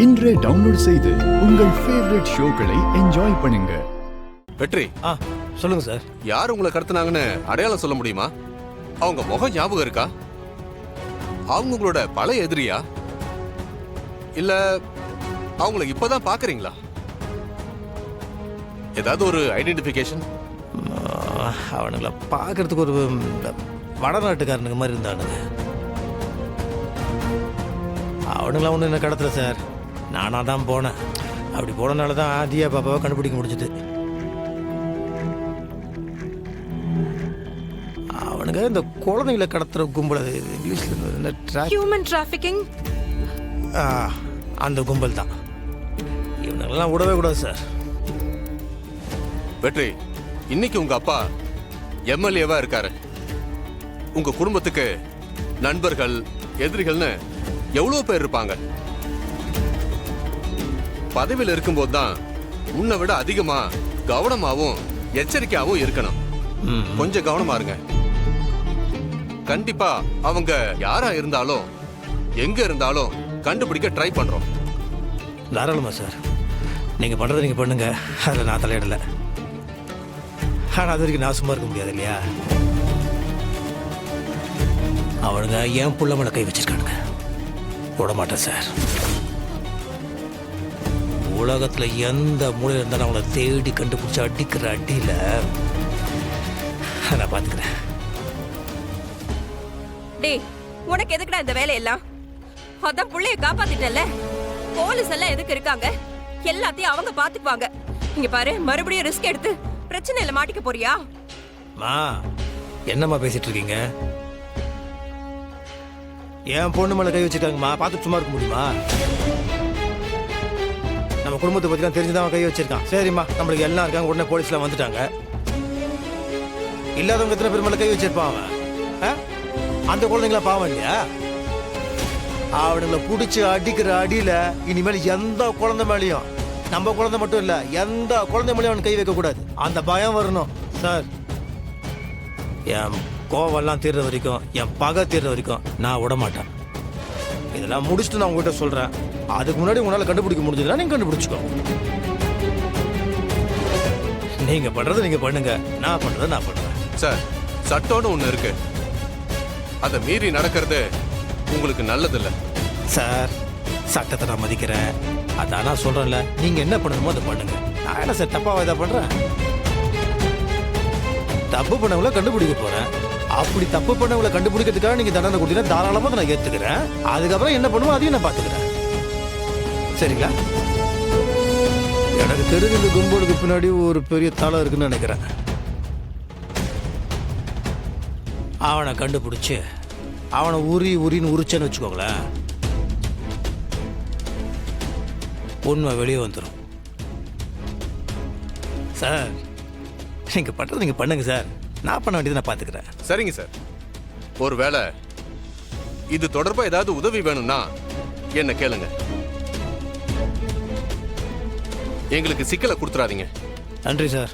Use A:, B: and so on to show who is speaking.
A: இன்றே டவுன்லோட் செய்து உங்கள் ஃபேவரட் ஷோக்களை என்ஜாய் பண்ணுங்க.
B: வெற்றி,
C: சொல்லுங்க சார்.
B: யார் உங்களை கடத்தினாங்கன்னு அடையாளம் சொல்ல முடியுமா? அவங்க முகம் ஞாபகம் இருக்கா? அவங்க உங்களோட பழைய எதிரியா இல்ல அவங்கள இப்பதான் பாக்குறீங்களா? ஏதாவது ஒரு ஐடென்டிபிகேஷன்?
C: அவனுங்களை பார்க்கறதுக்கு ஒரு வடநாட்டுக்காரனுக்கு மாதிரி இருந்தானுங்க. அவனுங்களாம் ஒன்றும் என்ன கடத்தல சார், நானாக தான் போனேன். அப்படி போனனால தான் ஆதியா பாப்பாவை கண்டுபிடிக்க முடிஞ்சது. அவனுங்க இந்த குழந்தைகளை கடத்துற கும்பல், அது இங்கிலீஷில்
D: ஹியூமன் டிராஃபிக்கிங்,
C: அந்த கும்பல் தான். இவனுங்கெல்லாம் விடவே கூடாது சார்.
B: வெற்றி, இன்னைக்கு உங்க அப்பா எம்எல்ஏவா இருக்காரு. உங்க குடும்பத்துக்கு நண்பர்கள், எதிரிகள்னு எவ்வளவு பேர் இருப்பாங்க. பதவியில் இருக்கும்போது தான் உன்னை விட அதிகமா கவனமாவும் எச்சரிக்கையாவும் இருக்கணும். கொஞ்சம் கவனமா இருங்க. கண்டிப்பா அவங்க யாரா இருந்தாலும் எங்க இருந்தாலும் கண்டுபிடிக்க ட்ரை பண்றோம்.
C: தாராளமா சார், நீங்க பண்றதை நீங்க பண்ணுங்க, அதில் நான் தலையிடல. ஆனால் அது வரைக்கும் நான் சும்மா இருக்க முடியாது இல்லையா? அவனுங்க என் புள்ள மேல கை வச்சிருக்கானுங்க, விட மாட்டேன் சார். உலகத்துல எந்த மூலையில் இருந்தாலும் அவங்கள தேடி கண்டுபிடிச்சு அடிக்கிற அடியில நான் பாத்துக்கிறேன்.
D: டேய், உனக்கு எதுக்குடா இந்த வேலையெல்லாம்? அதான் புள்ளைய காப்பாத்திட்டல. போலீஸ் எல்லாம் எதுக்கு இருக்காங்க? எல்லாத்தையும் அவங்க பாத்துக்குவாங்க. இங்க பாரு, மறுபடியும் ரிஸ்க் எடுத்து பிரச்சனையில மாட்டிக்க போறியா?
C: மா, என்னம்மா பேசிட்டு இருக்கீங்க? என் பொண்ணு மேல கை வச்சிருக்காங்கம்மா, பார்த்துட்டு சும்மா இருக்க முடியுமா? நம்ம குடும்பத்தை பத்தி தான் தெரிஞ்சுதான் கை வச்சிருக்கான். சரிம்மா, நம்மளுக்கு எல்லாம் இருக்காங்க, உடனே போலீஸ்ல வந்துட்டாங்க. இல்லாதவங்க எத்தனை பேர் மேல கை வச்சிருப்பான் அவன்? அந்த குழந்தைங்களா பாவம் இல்லையா? அவனுங்களை பிடிச்சி அடிக்கிற அடியில இனிமேல் எந்த குழந்தை மேலேயும், நம்ம குழந்தை மட்டும் இல்ல, எந்த குழந்தை மேலேயும் அவன் கை வைக்க கூடாது. அந்த பயம் வரணும் சார். என் கோவெல்லாம் தீர்ற வரைக்கும், என் பகை தீர்ற வரைக்கும் நான் விட மாட்டேன். இதெல்லாம் முடிச்சுட்டு நான் உங்ககிட்ட சொல்றேன். அதுக்கு முன்னாடி உங்களால கண்டுபிடிக்க முடிஞ்சதுன்னா நீங்க கண்டுபிடிச்சுக்கோ. நீங்க பண்றதை நீங்க பண்ணுங்க, நான் பண்றதை நான் பண்ணுவேன்.
B: சார், சட்டம்னு ஒண்ணு இருக்கு, அதை மீறி நடக்கிறது உங்களுக்கு நல்லதில்லை
C: சார். சட்டத்தை நான் மதிக்கிறேன், அதான் நான் சொல்றேன்ல, நீங்க என்ன பண்ணணுமோ அதை பண்ணுங்க. நான் என்ன சார் தப்பாவா இதை பண்றேன்? தப்பு பண்ணவங்கள கண்டுபிடிக்க போறேன். அப்படி தப்பு பண்ணவங்களை கண்டுபிடிக்கிறதுக்காக நீங்க தண்டனை கொடுத்தீங்கன்னா தாராளமா நான் ஏத்துக்கிறேன். அதுக்கப்புறம் என்ன பண்ணுவோம் அதையும் நான் பாத்துக்கிறேன். சரிங்களா? எனக்கு தெரிஞ்ச இந்த கும்பலுக்கு பின்னாடி ஒரு பெரிய தலை இருக்குன்னு நினைக்கிறேன். அவனை கண்டுபிடிச்சு அவனை உரின்னு உரிச்சேன்னு வச்சுக்கோங்களேன், உண்மை வெளியே வந்துடும். சார், நீங்க பண்றது நீங்க பண்ணுங்க சார், நான் பண்ண வேண்டியதை நான் பாத்துக்கிறேன்.
B: சரிங்க சார். ஒருவேளை இது தொடர்பா ஏதாவது உதவி வேணும்னா என்ன கேளுங்க. எங்களுக்கு சிக்கலை கொடுத்துறாதீங்க.
C: நன்றி சார்.